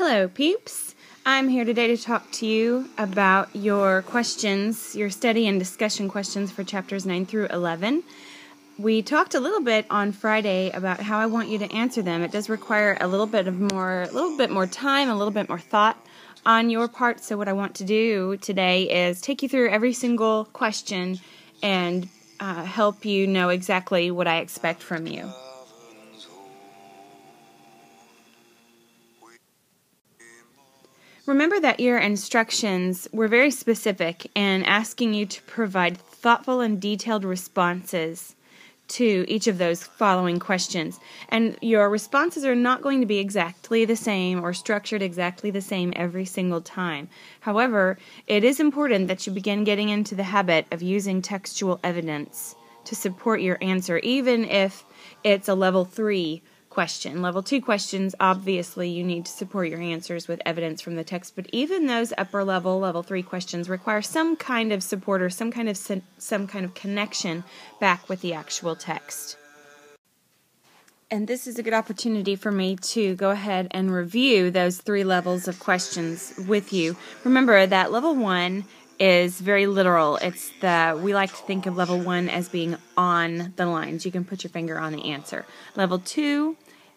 Hello, peeps. I'm here today to talk to you about your questions, your study and discussion questions for chapters 9 through 11. We talked a little bit on Friday about how I want you to answer them. It does require a little bit more time, a little bit more thought on your part. So what I want to do today is take you through every single question and help you know exactly what I expect from you. Remember that your instructions were very specific in asking you to provide thoughtful and detailed responses to each of those following questions. And your responses are not going to be exactly the same or structured exactly the same every single time. However, it is important that you begin getting into the habit of using textual evidence to support your answer, even if it's a level 3 question. Level 2 questions, obviously, you need to support your answers with evidence from the text, but even those upper level 3 questions require some kind of support or some kind of connection back with the actual text. And this is a good opportunity for me to go ahead and review those 3 levels of questions with you. Remember that level 1 is very literal. We like to think of level 1 as being on the lines. You can put your finger on the answer. Level 2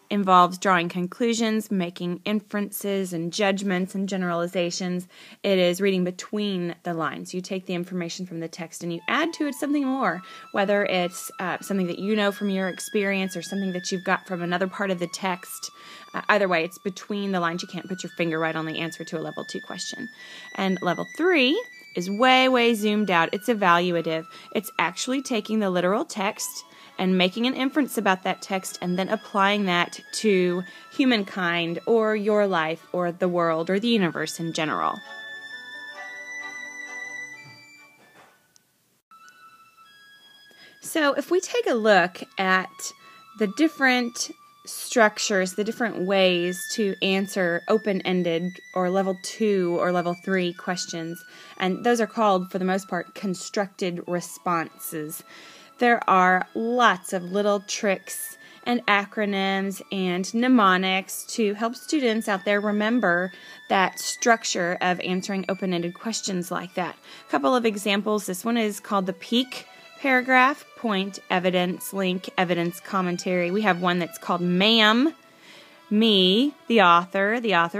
involves drawing conclusions, making inferences and judgments and generalizations. It is reading between the lines. You take the information from the text and you add to it something more, whether it's something that you know from your experience or something that you've got from another part of the text. Either way, it's between the lines. You can't put your finger right on the answer to a level 2 question. And level 3 is way zoomed out. It's evaluative. It's actually taking the literal text and making an inference about that text and then applying that to humankind or your life or the world or the universe in general. So if we take a look at the different structures, the different ways to answer open-ended or level 2 or level 3 questions, and those are called, for the most part, constructed responses. There are lots of little tricks and acronyms and mnemonics to help students out there remember that structure of answering open-ended questions like that. A couple of examples. This one is called the peak paragraph, point, evidence, link, evidence, commentary. We have one that's called ma'am, me, the author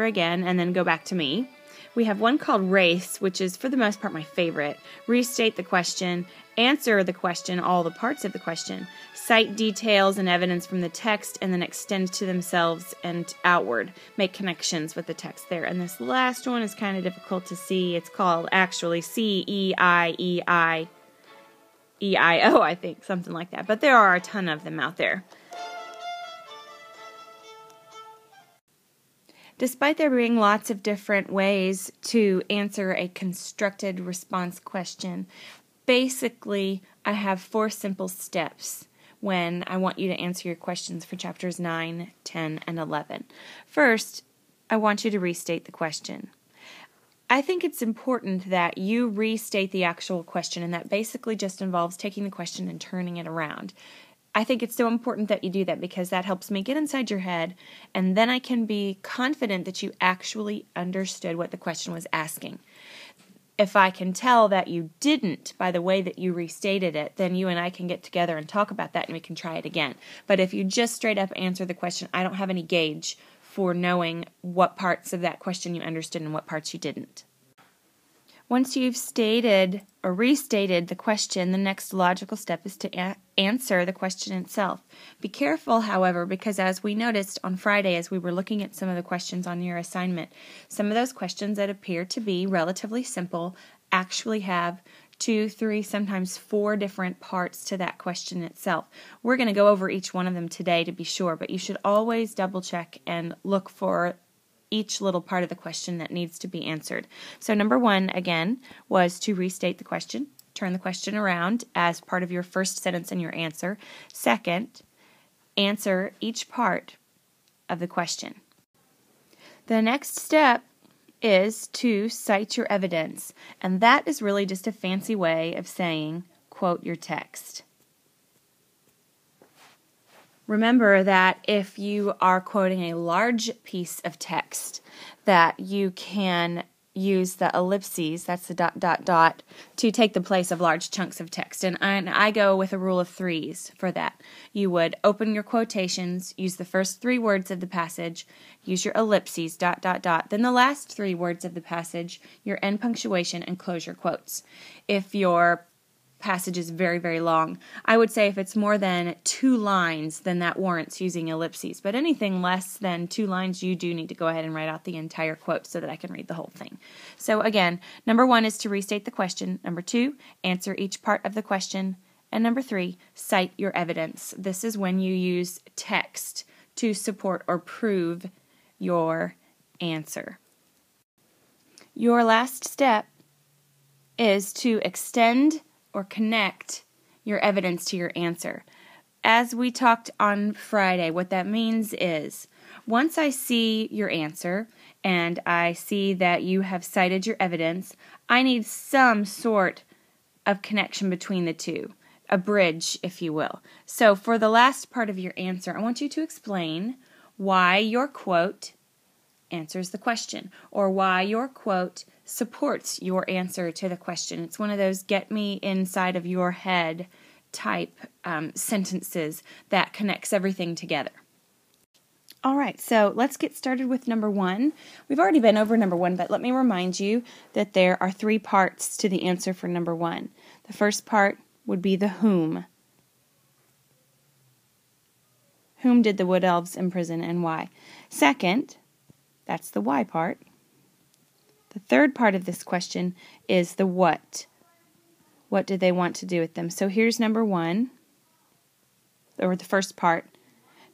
again, and then go back to me. We have one called race, which is for the most part my favorite. Restate the question, answer the question, all the parts of the question, cite details and evidence from the text, and then extend to themselves and outward. Make connections with the text there. And this last one is kind of difficult to see. It's called actually CEIEIEIO, I think, something like that. But there are a ton of them out there. Despite there being lots of different ways to answer a constructed response question, basically I have 4 simple steps when I want you to answer your questions for chapters 9, 10, and 11. First, I want you to restate the question. I think it's important that you restate the actual question, and that basically just involves taking the question and turning it around. I think it's so important that you do that because that helps me get inside your head, and then I can be confident that you actually understood what the question was asking. If I can tell that you didn't by the way that you restated it, then you and I can get together and talk about that and we can try it again. But if you just straight up answer the question, I don't have any gauge for knowing what parts of that question you understood and what parts you didn't. Once you've stated or restated the question, the next logical step is to answer the question itself. Be careful, however, because as we noticed on Friday as we were looking at some of the questions on your assignment, some of those questions that appear to be relatively simple actually have 2, 3, sometimes 4 different parts to that question itself. We're going to go over each one of them today to be sure, but you should always double check and look for each little part of the question that needs to be answered. So number 1, again, was to restate the question. Turn the question around as part of your first sentence in your answer. Second, answer each part of the question. The next step is to cite your evidence, and that is really just a fancy way of saying quote your text. Remember that if you are quoting a large piece of text, that you can use the ellipses, that's the ... to take the place of large chunks of text. And I go with a rule of threes for that. You would open your quotations, use the first 3 words of the passage, use your ellipses, ... then the last 3 words of the passage, your end punctuation, and close your quotes. If your passage is very, very long, I would say if it's more than 2 lines, then that warrants using ellipses. But anything less than 2 lines, you do need to go ahead and write out the entire quote so that I can read the whole thing. So again, number 1 is to restate the question. Number 2, answer each part of the question. And number 3, cite your evidence. This is when you use text to support or prove your answer. Your last step is to extend or connect your evidence to your answer. As we talked on Friday, what that means is once I see your answer and I see that you have cited your evidence, I need some sort of connection between the two, a bridge, if you will. So for the last part of your answer, I want you to explain why your quote answers the question, or why your quote supports your answer to the question. It's one of those get me inside of your head type sentences that connects everything together. All right, so let's get started with number 1. We've already been over number 1, but let me remind you that there are 3 parts to the answer for number 1. The first part would be the whom. Whom did the wood elves imprison and why? Second, that's the why part. The third part of this question is the what. What did they want to do with them? So here's number 1, or the first part.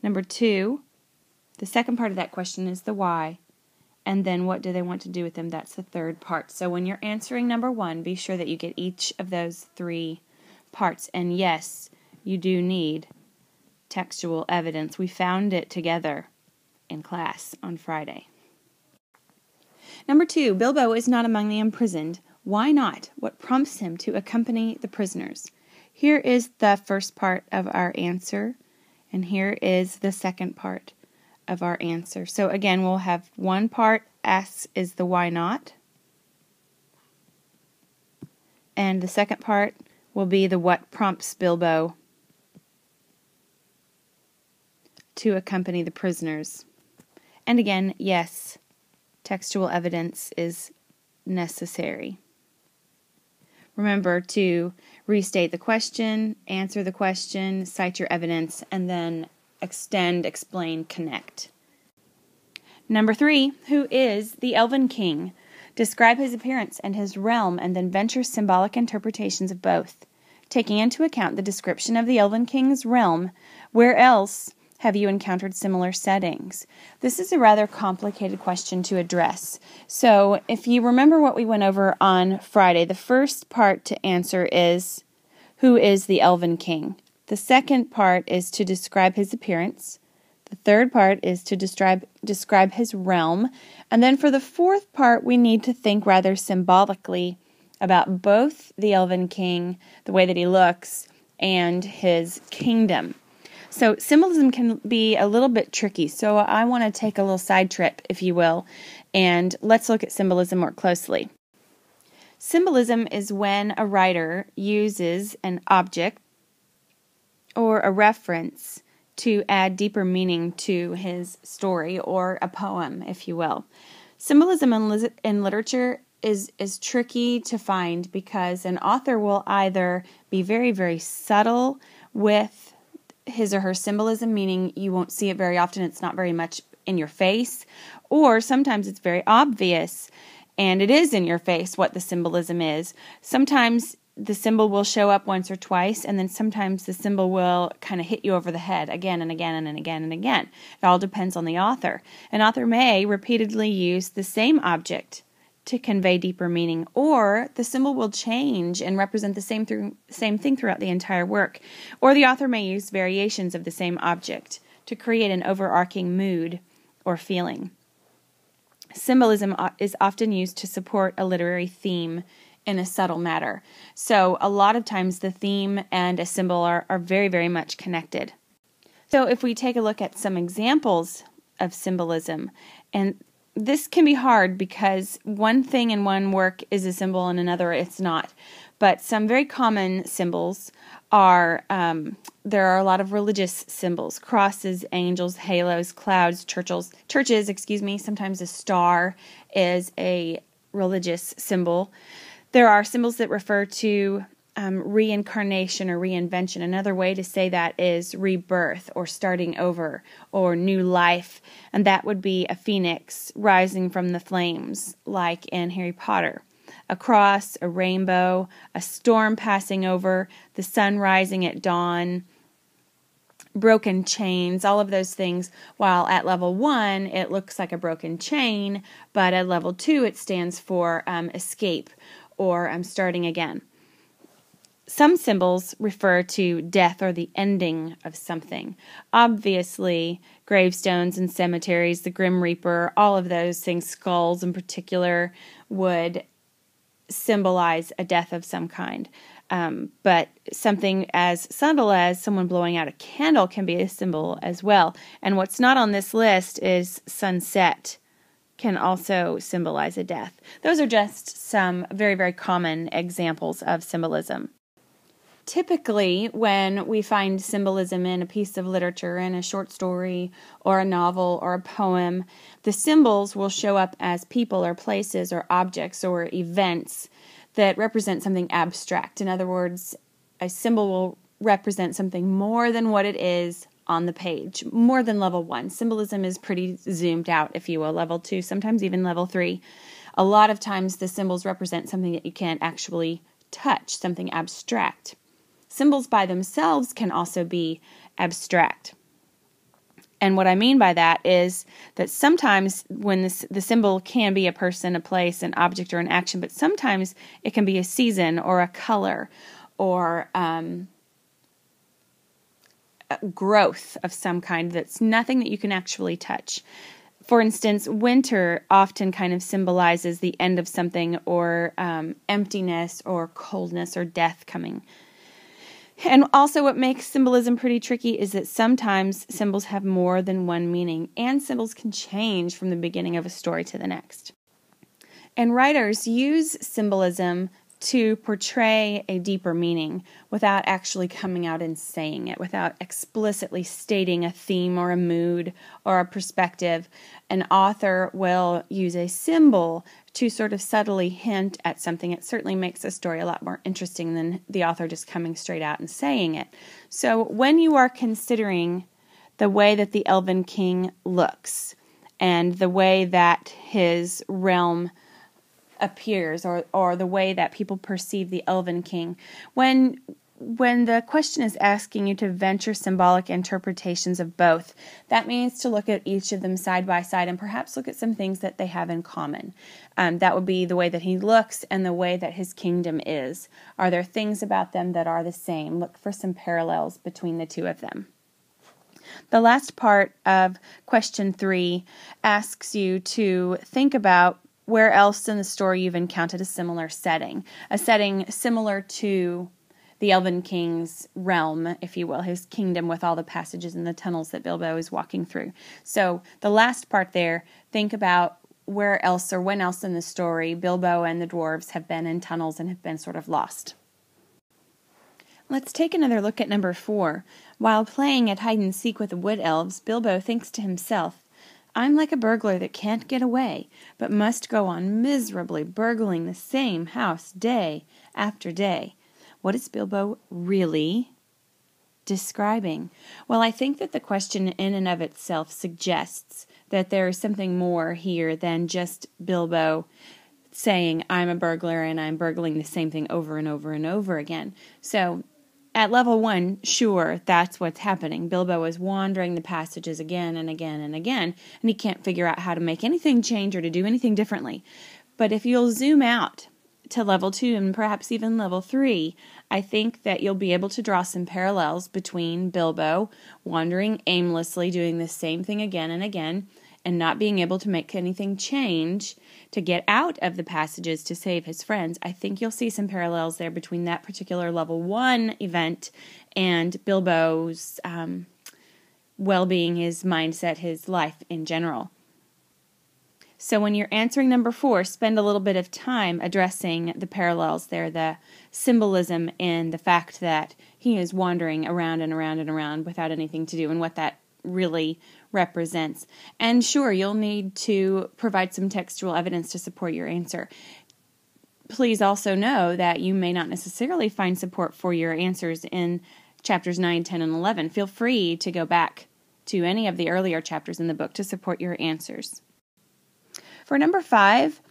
Number 2, the second part of that question is the why. And then what do they want to do with them? That's the third part. So when you're answering number 1, be sure that you get each of those 3 parts. And yes, you do need textual evidence. We found it together in class on Friday. Number 2, Bilbo is not among the imprisoned. Why not? What prompts him to accompany the prisoners? Here is the first part of our answer, and here is the second part of our answer. So again, we'll have one part, S is the why not, and the second part will be the what prompts Bilbo to accompany the prisoners. And again, yes, textual evidence is necessary. Remember to restate the question, answer the question, cite your evidence, and then extend, explain, connect. Number 3, who is the Elven King? Describe his appearance and his realm, and then venture symbolic interpretations of both. Taking into account the description of the Elven King's realm, where else have you encountered similar settings? This is a rather complicated question to address. So if you remember what we went over on Friday, the first part to answer is, who is the Elven King? The second part is to describe his appearance. The third part is to describe his realm. And then for the fourth part, we need to think rather symbolically about both the Elven King, the way that he looks, and his kingdom. So symbolism can be a little bit tricky, so I want to take a little side trip, if you will, and let's look at symbolism more closely. Symbolism is when a writer uses an object or a reference to add deeper meaning to his story or a poem, if you will. Symbolism in literature is tricky to find because an author will either be very, very subtle with his or her symbolism, meaning you won't see it very often, it's not very much in your face, or sometimes it's very obvious and it is in your face what the symbolism is. Sometimes the symbol will show up once or twice, and then sometimes the symbol will kind of hit you over the head again and again and again and again. It all depends on the author. An author may repeatedly use the same object to convey deeper meaning, or the symbol will change and represent the same thing throughout the entire work, or the author may use variations of the same object to create an overarching mood or feeling. Symbolism is often used to support a literary theme in a subtle manner. So a lot of times the theme and a symbol are very, very much connected. So if we take a look at some examples of symbolism, and this can be hard because one thing in one work is a symbol and another it's not. But some very common symbols are, there are a lot of religious symbols: crosses, angels, halos, clouds, churches, sometimes a star is a religious symbol. There are symbols that refer to reincarnation or reinvention. Another way to say that is rebirth or starting over or new life, and that would be a phoenix rising from the flames, like in Harry Potter. A cross, a rainbow, a storm passing over, the sun rising at dawn, broken chains, all of those things. While at level 1, it looks like a broken chain, but at level 2, it stands for escape or starting again. Some symbols refer to death or the ending of something. Obviously, gravestones and cemeteries, the Grim Reaper, all of those things, skulls in particular, would symbolize a death of some kind. But something as subtle as someone blowing out a candle can be a symbol as well. And what's not on this list is sunset can also symbolize a death. Those are just some very, very common examples of symbolism. Typically, when we find symbolism in a piece of literature, in a short story or a novel or a poem, the symbols will show up as people or places or objects or events that represent something abstract. In other words, a symbol will represent something more than what it is on the page, more than level 1. Symbolism is pretty zoomed out, if you will, level 2, sometimes even level 3. A lot of times the symbols represent something that you can't actually touch, something abstract. Symbols by themselves can also be abstract. And what I mean by that is that sometimes when the symbol can be a person, a place, an object, or an action, but sometimes it can be a season or a color or a growth of some kind that's nothing that you can actually touch. For instance, winter often kind of symbolizes the end of something or emptiness or coldness or death coming. And also what makes symbolism pretty tricky is that sometimes symbols have more than one meaning, and symbols can change from the beginning of a story to the next. And writers use symbolism to portray a deeper meaning without actually coming out and saying it, without explicitly stating a theme or a mood or a perspective. An author will use a symbol to sort of subtly hint at something. It certainly makes a story a lot more interesting than the author just coming straight out and saying it. So when you are considering the way that the Elven King looks and the way that his realm appears or the way that people perceive the Elven King, when the question is asking you to venture symbolic interpretations of both, that means to look at each of them side by side and perhaps look at some things that they have in common. That would be the way that he looks and the way that his kingdom is. Are there things about them that are the same? Look for some parallels between the two of them. The last part of question 3 asks you to think about where else in the story you've encountered a similar setting, a setting similar to the Elven King's realm, if you will, his kingdom with all the passages and the tunnels that Bilbo is walking through. So the last part there, think about where else or when else in the story Bilbo and the dwarves have been in tunnels and have been sort of lost. Let's take another look at number 4. While playing at hide-and-seek with the wood elves, Bilbo thinks to himself, "I'm like a burglar that can't get away, but must go on miserably burgling the same house day after day." What is Bilbo really describing? Well, I think that the question in and of itself suggests that there is something more here than just Bilbo saying, "I'm a burglar and I'm burgling the same thing over and over and over again." So at level 1, sure, that's what's happening. Bilbo is wandering the passages again and again and again, and he can't figure out how to make anything change or to do anything differently. But if you'll zoom out to level 2 and perhaps even level 3, I think that you'll be able to draw some parallels between Bilbo wandering aimlessly, doing the same thing again and again, and not being able to make anything change to get out of the passages to save his friends. I think you'll see some parallels there between that particular level 1 event and Bilbo's well-being, his mindset, his life in general. So when you're answering number 4, spend a little bit of time addressing the parallels there, the symbolism in the fact that he is wandering around and around and around without anything to do, and what that really represents. And sure, you'll need to provide some textual evidence to support your answer. Please also know that you may not necessarily find support for your answers in chapters 9, 10, and 11. Feel free to go back to any of the earlier chapters in the book to support your answers. For number 5,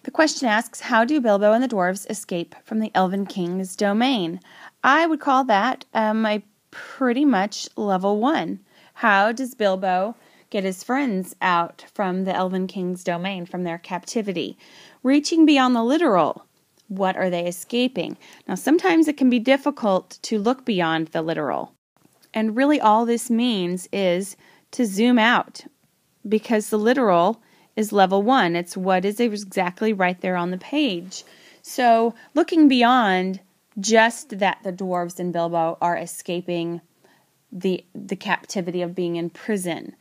the question asks, how do Bilbo and the dwarves escape from the Elven King's domain? I would call that a pretty much level 1. How does Bilbo get his friends out from the Elven King's domain, from their captivity? Reaching beyond the literal, what are they escaping? Now, sometimes it can be difficult to look beyond the literal. And really all this means is to zoom out, because the literal is level 1. It's what is exactly right there on the page. So looking beyond just that the dwarves and Bilbo are escaping the captivity of being in prison,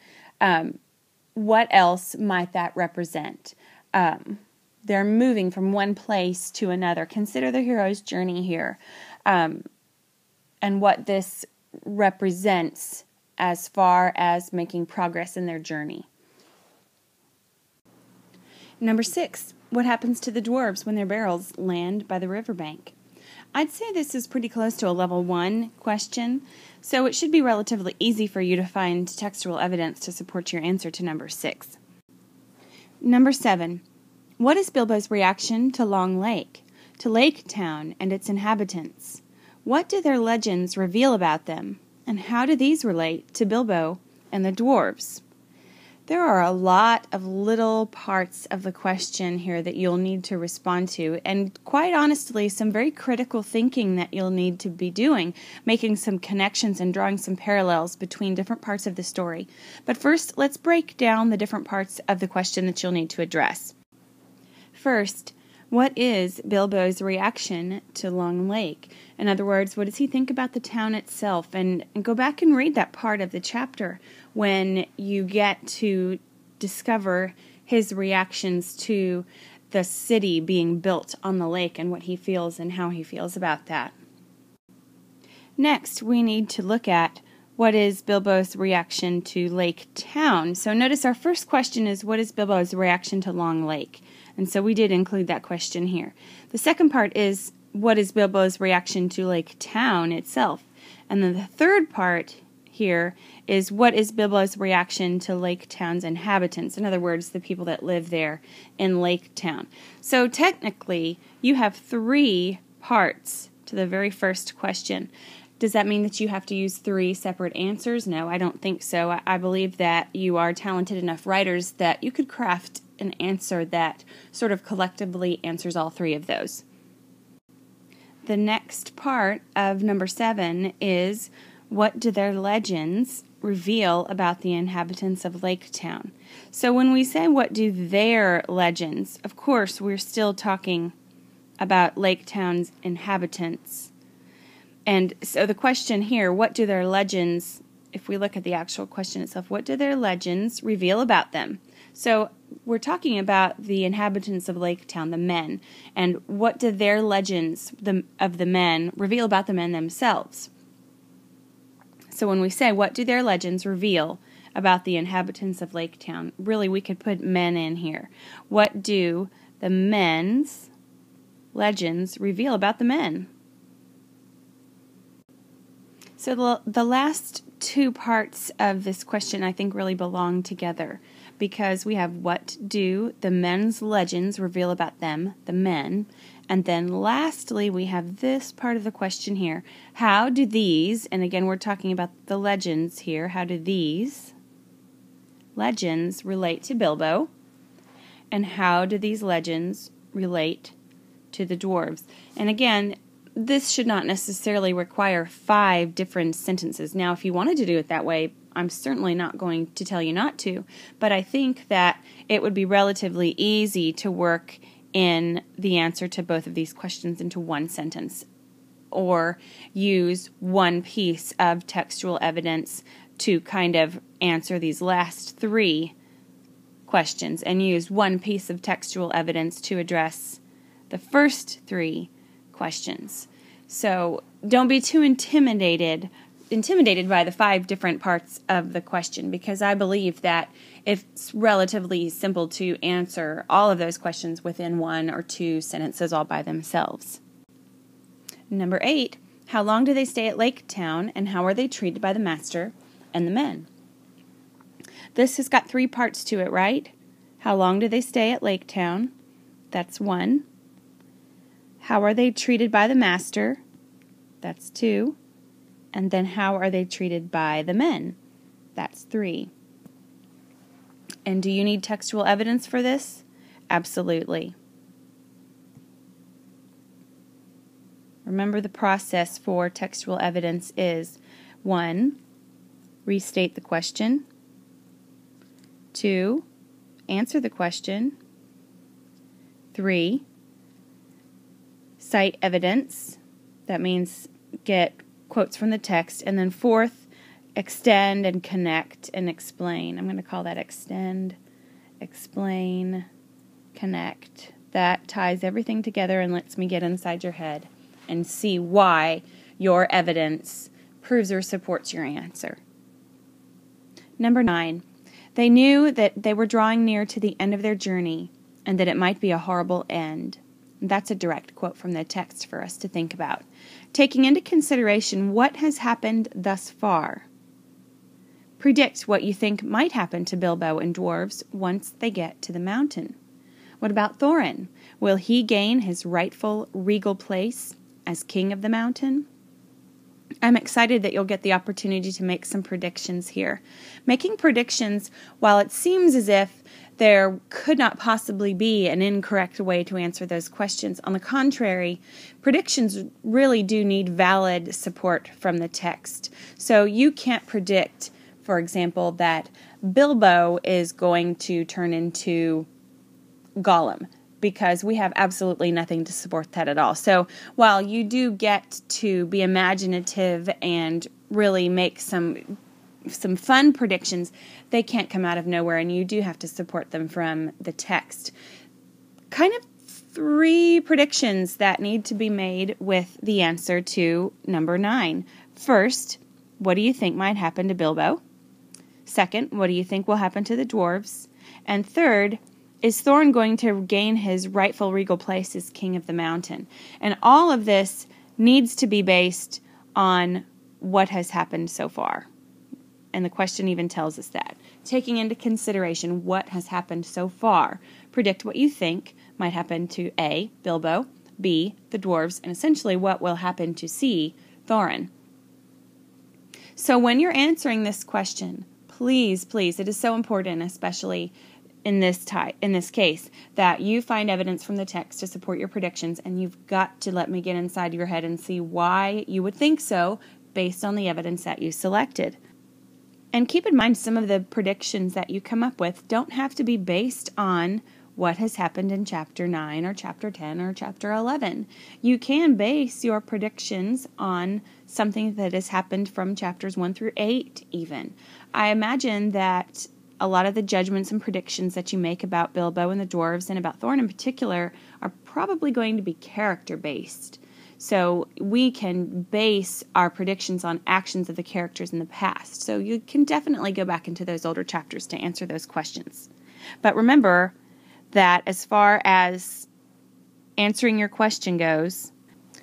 what else might that represent? They're moving from one place to another. Consider the hero's journey here, and what this represents as far as making progress in their journey. Number 6, what happens to the dwarves when their barrels land by the riverbank? I'd say this is pretty close to a level 1 question, so it should be relatively easy for you to find textual evidence to support your answer to number 6. Number 7, what is Bilbo's reaction to Long Lake, to Lake Town and its inhabitants? What do their legends reveal about them, and how do these relate to Bilbo and the dwarves? There are a lot of little parts of the question here that you'll need to respond to, and quite honestly, some very critical thinking that you'll need to be doing, making some connections and drawing some parallels between different parts of the story. But first, let's break down the different parts of the question that you'll need to address. First, what is Bilbo's reaction to Long Lake? In other words, what does he think about the town itself? And go back and read that part of the chapter when you get to discover his reactions to the city being built on the lake and what he feels and how he feels about that. Next, we need to look at what is Bilbo's reaction to Lake Town. So notice our first question is, what is Bilbo's reaction to Long Lake? And so we did include that question here. The second part is, what is Bilbo's reaction to Lake Town itself? And then the third part here is, what is Bilbo's reaction to Lake Town's inhabitants? In other words, the people that live there in Lake Town. So technically, you have 3 parts to the very first question. Does that mean that you have to use 3 separate answers? No, I don't think so. I believe that you are talented enough writers that you could craft an answer that sort of collectively answers all 3 of those. The next part of number 7 is, what do their legends reveal about the inhabitants of Lake Town? So when we say what do their legends, of course we're still talking about Lake Town's inhabitants. And so the question here, what do their legends, if we look at the actual question itself, what do their legends reveal about them? So we're talking about the inhabitants of Lake Town, the men, and what do their legends of the men reveal about the men themselves? So when we say, what do their legends reveal about the inhabitants of Lake Town, really we could put men in here. What do the men's legends reveal about the men? So the last 2 parts of this question I think really belong together, because we have, what do the men's legends reveal about them, the men, and then lastly we have this part of the question here, how do these, and again we're talking about the legends here, how do these legends relate to Bilbo, and how do these legends relate to the dwarves? And again, this should not necessarily require 5 different sentences. Now, if you wanted to do it that way, I'm certainly not going to tell you not to, but I think that it would be relatively easy to work in the answer to both of these questions into one sentence, or use one piece of textual evidence to kind of answer these last 3 questions and use one piece of textual evidence to address the first 3 questions. So don't be too intimidated by the 5 different parts of the question, because I believe that it's relatively simple to answer all of those questions within 1 or 2 sentences all by themselves. Number 8, how long do they stay at Lake Town, and how are they treated by the master and the men? This has got 3 parts to it, right? How long do they stay at Lake Town? That's 1. How are they treated by the master? That's 2. And then how are they treated by the men? That's 3. And do you need textual evidence for this? Absolutely. Remember, the process for textual evidence is 1, restate the question. 2, answer the question. 3, cite evidence. That means get quotes from the text. And then 4th, extend and connect and explain. I'm going to call that extend, explain, connect. That ties everything together and lets me get inside your head and see why your evidence proves or supports your answer. Number 9, they knew that they were drawing near to the end of their journey and that it might be a horrible end. That's a direct quote from the text for us to think about. Taking into consideration what has happened thus far, predict what you think might happen to Bilbo and dwarves once they get to the mountain. What about Thorin? Will he gain his rightful regal place as king of the mountain? I'm excited that you'll get the opportunity to make some predictions here. Making predictions, while it seems as if there could not possibly be an incorrect way to answer those questions, on the contrary, predictions really do need valid support from the text. So you can't predict, for example, that Bilbo is going to turn into Gollum, because we have absolutely nothing to support that at all. So while you do get to be imaginative and really make some fun predictions, they can't come out of nowhere, and you do have to support them from the text. Kind of 3 predictions that need to be made with the answer to number 9. First, what do you think might happen to Bilbo? Second, what do you think will happen to the dwarves? And third, is Thorin going to gain his rightful regal place as king of the mountain? And all of this needs to be based on what has happened so far. And the question even tells us that. Taking into consideration what has happened so far, predict what you think might happen to A, Bilbo, B, the dwarves, and essentially what will happen to C, Thorin. So when you're answering this question, please, it is so important, especially in this case, that you find evidence from the text to support your predictions, and you've got to let me get inside your head and see why you would think so based on the evidence that you selected. And keep in mind, some of the predictions that you come up with don't have to be based on what has happened in Chapter 9 or Chapter 10 or Chapter 11. You can base your predictions on something that has happened from Chapters 1 through 8 even. I imagine that a lot of the judgments and predictions that you make about Bilbo and the dwarves and about Thorin in particular are probably going to be character-based. So we can base our predictions on actions of the characters in the past. So you can definitely go back into those older chapters to answer those questions. But remember that as far as answering your question goes,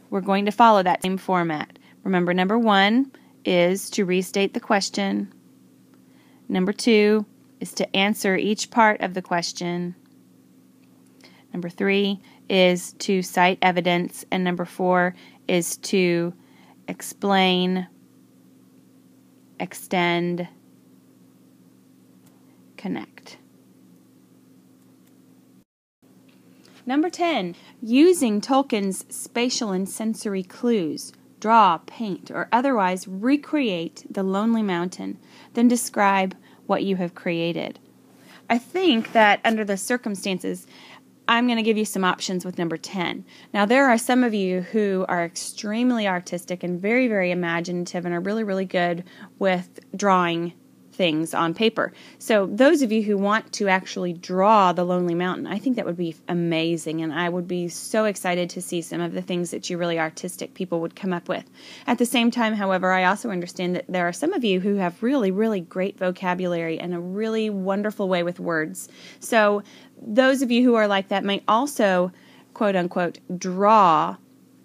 we're going to follow that same format. Remember, number 1 is to restate the question. Number 2 is to answer each part of the question. Number 3 is to cite evidence. And number 4 is to explain, extend, connect. Number 10, using Tolkien's spatial and sensory clues. Draw, paint, or otherwise recreate the Lonely Mountain, then describe what you have created. I think that under the circumstances, I'm going to give you some options with number 10. Now, there are some of you who are extremely artistic and very, very imaginative and are really, really good with drawing things on paper. So those of you who want to actually draw the Lonely Mountain, I think that would be amazing, and I would be so excited to see some of the things that you really artistic people would come up with. At the same time, however, I also understand that there are some of you who have really, really great vocabulary and a really wonderful way with words. So those of you who are like that may also, quote unquote, draw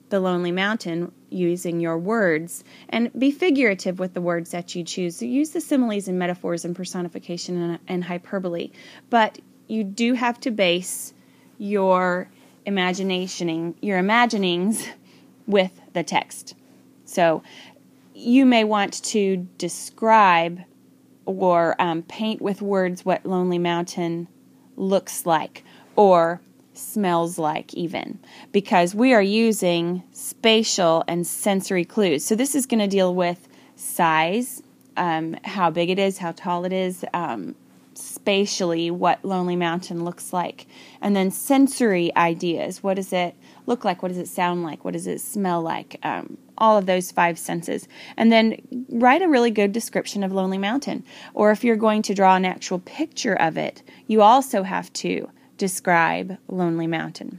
the Lonely Mountain using your words, and be figurative with the words that you choose. So use the similes and metaphors and personification and hyperbole, but you do have to base your imaginings with the text. So you may want to describe or paint with words what Lonely Mountain looks like, or smells like even, because we are using spatial and sensory clues. So this is going to deal with size, how big it is, how tall it is, spatially what Lonely Mountain looks like, and then sensory ideas. What does it look like? What does it sound like? What does it smell like? All of those 5 senses. And then write a really good description of Lonely Mountain. Or if you're going to draw an actual picture of it, you also have to describe Lonely Mountain.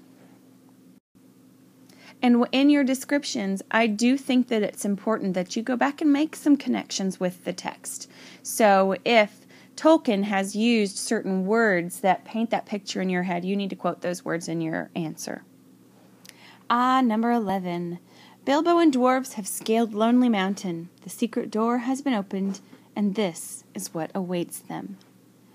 And in your descriptions, I do think that it's important that you go back and make some connections with the text. So if Tolkien has used certain words that paint that picture in your head, you need to quote those words in your answer. Number 11. Bilbo and dwarves have scaled Lonely Mountain. The secret door has been opened, and this is what awaits them.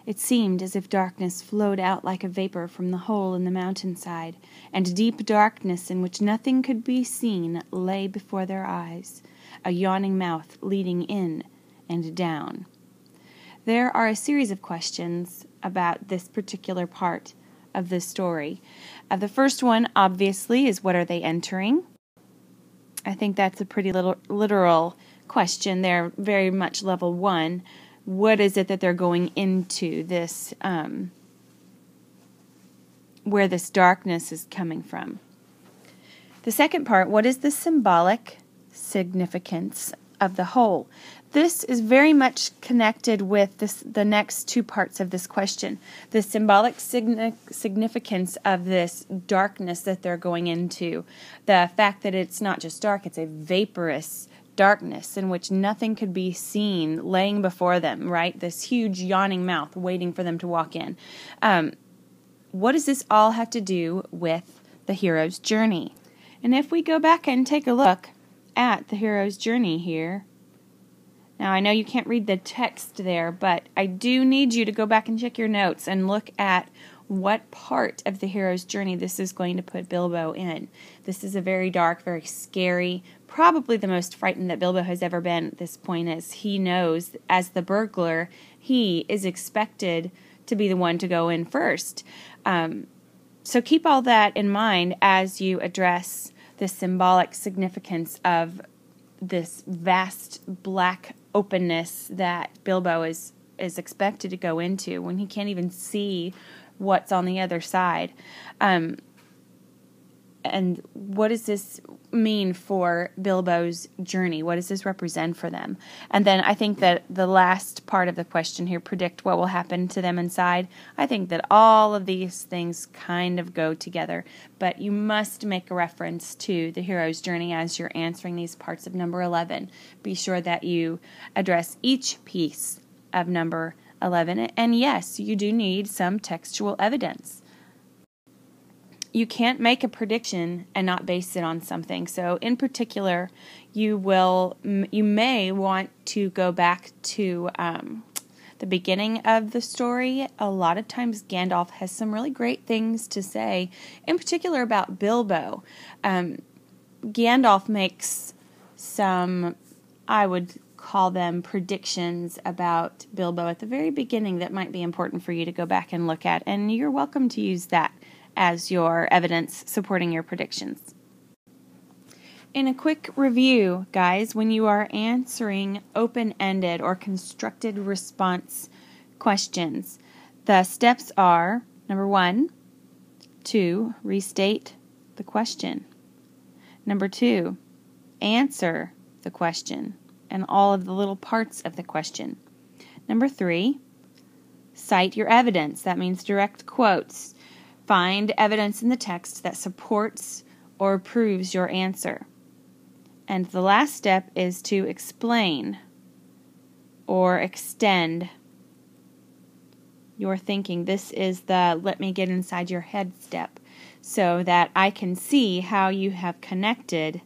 It seemed as if darkness flowed out like a vapor from the hole in the mountainside, and deep darkness in which nothing could be seen lay before their eyes, a yawning mouth leading in and down. There are a series of questions about this particular part of the story. The first one, obviously, is what are they entering? I think that's a pretty literal question. They're very much level 1. What is it that they're going into, this, where this darkness is coming from? The second part, what is the symbolic significance of the whole? This is very much connected with the next 2 parts of this question. The symbolic significance of this darkness that they're going into. The fact that it's not just dark, it's a vaporous darkness in which nothing could be seen laying before them, right? This huge yawning mouth waiting for them to walk in. What does this all have to do with the hero's journey? And if we go back and take a look at the hero's journey here, now I know you can't read the text there, but I do need you to go back and check your notes and look at what part of the hero's journey this is going to put Bilbo in. This is a very dark, very scary, probably the most frightened that Bilbo has ever been at this point, as he knows, as the burglar, he is expected to be the one to go in first. So keep all that in mind as you address the symbolic significance of this vast black openness that Bilbo is expected to go into when he can't even see what's on the other side. And what does this mean for Bilbo's journey? What does this represent for them? And then I think that the last part of the question here, predict what will happen to them inside. I think that all of these things kind of go together, but you must make a reference to the hero's journey as you're answering these parts of number 11. Be sure that you address each piece of number 11. And yes, you do need some textual evidence. You can't make a prediction and not base it on something. So in particular, you may want to go back to the beginning of the story. A lot of times Gandalf has some really great things to say, in particular about Bilbo. Gandalf makes some, I would call them predictions about Bilbo at the very beginning that might be important for you to go back and look at, and you're welcome to use that as your evidence supporting your predictions. In a quick review, guys, when you are answering open-ended or constructed response questions, the steps are, number 1, to restate the question. Number 2, answer the question and all of the little parts of the question. Number 3, cite your evidence. That means direct quotes. Find evidence in the text that supports or proves your answer. And the last step is to explain or extend your thinking. This is the let me get inside your head step so that I can see how you have connected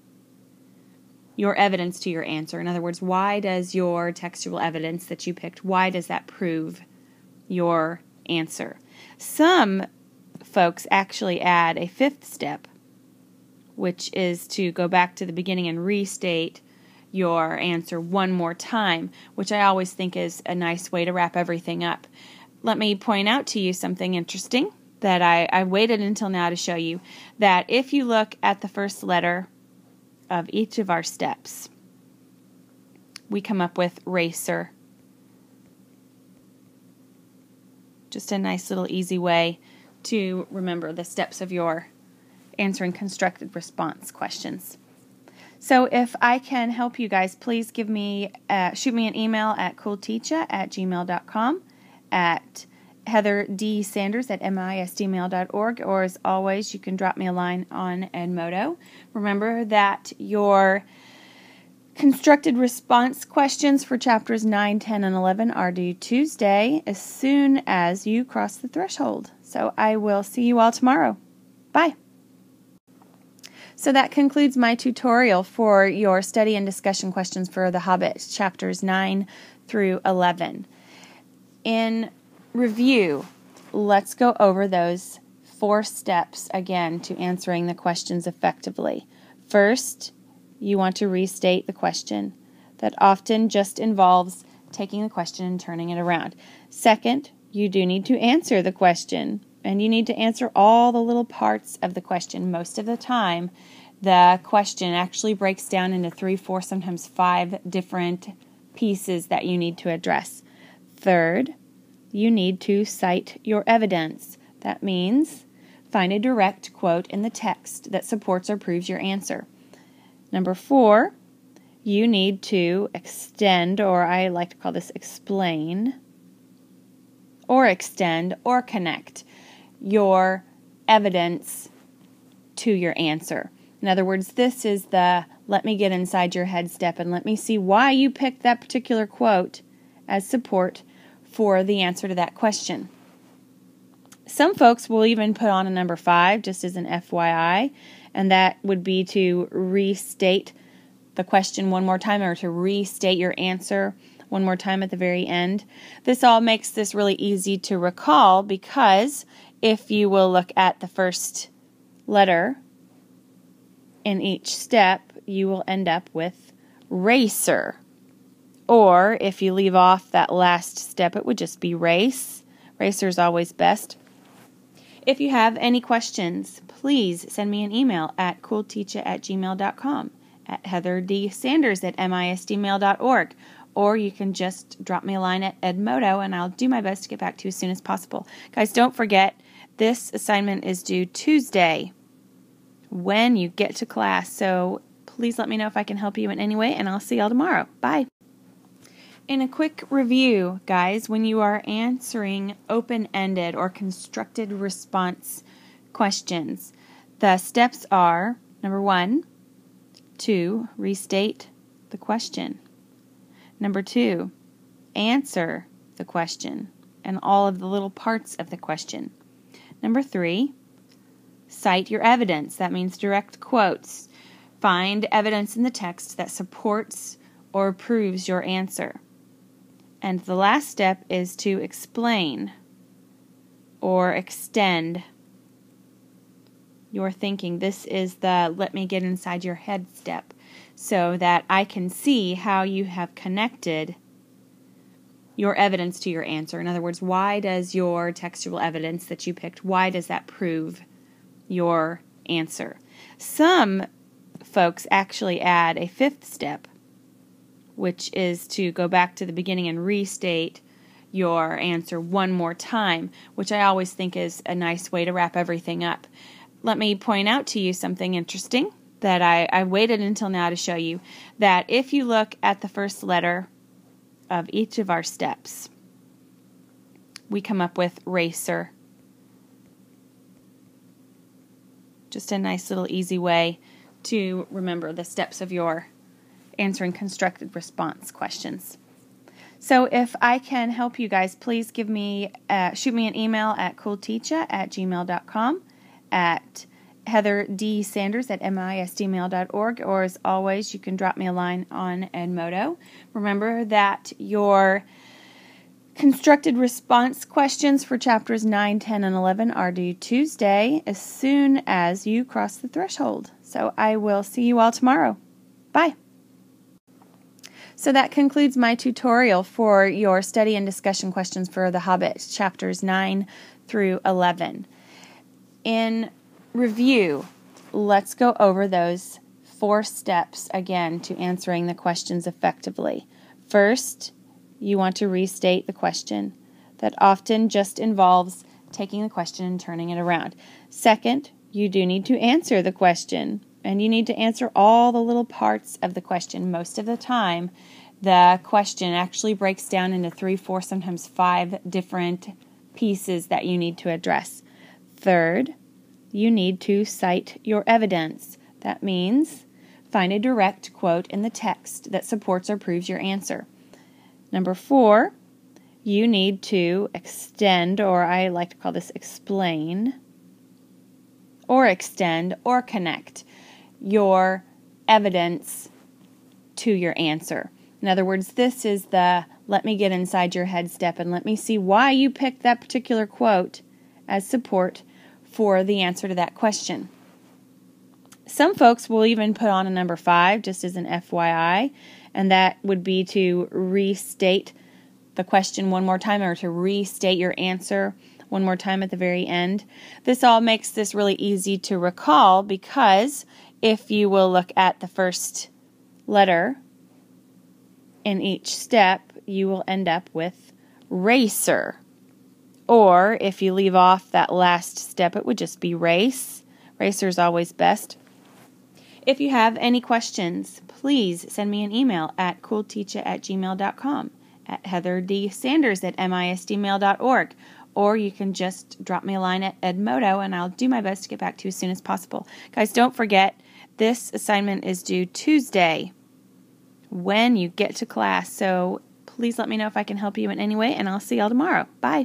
your evidence to your answer. In other words, why does your textual evidence that you picked, why does that prove your answer? Some folks actually add a 5th step, which is to go back to the beginning and restate your answer one more time, which I always think is a nice way to wrap everything up. Let me point out to you something interesting that I waited until now to show you, that if you look at the first letter of each of our steps, we come up with racer. Just a nice little easy way to remember the steps of your answering constructed response questions. So if I can help you guys, please shoot me an email at coolteacher@gmail.com, at heatherdSanders@misdmail.org, or as always, you can drop me a line on Edmodo. Remember that your constructed response questions for chapters 9, 10, and 11 are due Tuesday as soon as you cross the threshold. So I will see you all tomorrow. Bye. So that concludes my tutorial for your study and discussion questions for The Hobbit, chapters 9 through 11. In review, let's go over those 4 steps again to answering the questions effectively. First, you want to restate the question. That often just involves taking the question and turning it around. Second, you do need to answer the question, and you need to answer all the little parts of the question. Most of the time, the question actually breaks down into 3, 4, sometimes 5 different pieces that you need to address. Third, you need to cite your evidence. That means find a direct quote in the text that supports or proves your answer. Number 4, you need to extend, or I like to call this explain, or extend, or connect your evidence to your answer. In other words, this is the let me get inside your head step and let me see why you picked that particular quote as support for the answer to that question. Some folks will even put on a number 5 just as an FYI, and that would be to restate the question one more time, or to restate your answer one more time at the very end. This all makes this really easy to recall, because if you will look at the first letter in each step, you will end up with racer. Or if you leave off that last step, it would just be race. Racer is always best. If you have any questions, please send me an email at coolteacher@gmail.com, at heatherdSanders@misdmail.org, or you can just drop me a line at Edmodo, and I'll do my best to get back to you as soon as possible. Guys, don't forget, this assignment is due Tuesday when you get to class, so please let me know if I can help you in any way, and I'll see y'all tomorrow. Bye. In a quick review, guys, when you are answering open-ended or constructed response questions, the steps are, number 1, to restate the question. Number 2, answer the question and all of the little parts of the question. Number 3, cite your evidence. That means direct quotes. Find evidence in the text that supports or proves your answer. And the last step is to explain or extend your thinking. This is the let me get inside your head step so that I can see how you have connected your evidence to your answer. In other words, why does your textual evidence that you picked, why does that prove your answer? Some folks actually add a 5th step, which is to go back to the beginning and restate your answer one more time, which I always think is a nice way to wrap everything up. Let me point out to you something interesting that I waited until now to show you, that if you look at the first letter of each of our steps, we come up with racer. Just a nice little easy way to remember the steps of your answering constructed response questions. So if I can help you guys, please shoot me an email at coolteacher@gmail.com, at heatherdSanders@misdmail.org, or as always, you can drop me a line on Edmodo. Remember that your constructed response questions for chapters 9, 10, and 11 are due Tuesday as soon as you cross the threshold. So I will see you all tomorrow. Bye. So that concludes my tutorial for your study and discussion questions for The Hobbit, chapters 9 through 11. In review, let's go over those 4 steps again to answering the questions effectively. First, you want to restate the question. That often just involves taking the question and turning it around. Second, you do need to answer the question, and you need to answer all the little parts of the question. Most of the time, the question actually breaks down into 3, 4, sometimes 5 different pieces that you need to address. Third, you need to cite your evidence. That means find a direct quote in the text that supports or proves your answer. Number 4, you need to extend, or I like to call this explain, or extend, or connect your evidence to your answer. In other words, this is the let me get inside your head step and let me see why you picked that particular quote as support for the answer to that question. Some folks will even put on a number 5 just as an FYI, and that would be to restate the question one more time, or to restate your answer one more time at the very end. This all makes this really easy to recall, because if you will look at the first letter in each step, you will end up with racer. Or if you leave off that last step, it would just be race. Racer is always best. If you have any questions, please send me an email at coolteacher@gmail.com, at heatherdSanders@misdmail.org, or you can just drop me a line at Edmodo, and I'll do my best to get back to you as soon as possible. Guys, don't forget, this assignment is due Tuesday when you get to class, so please let me know if I can help you in any way, and I'll see y'all tomorrow. Bye.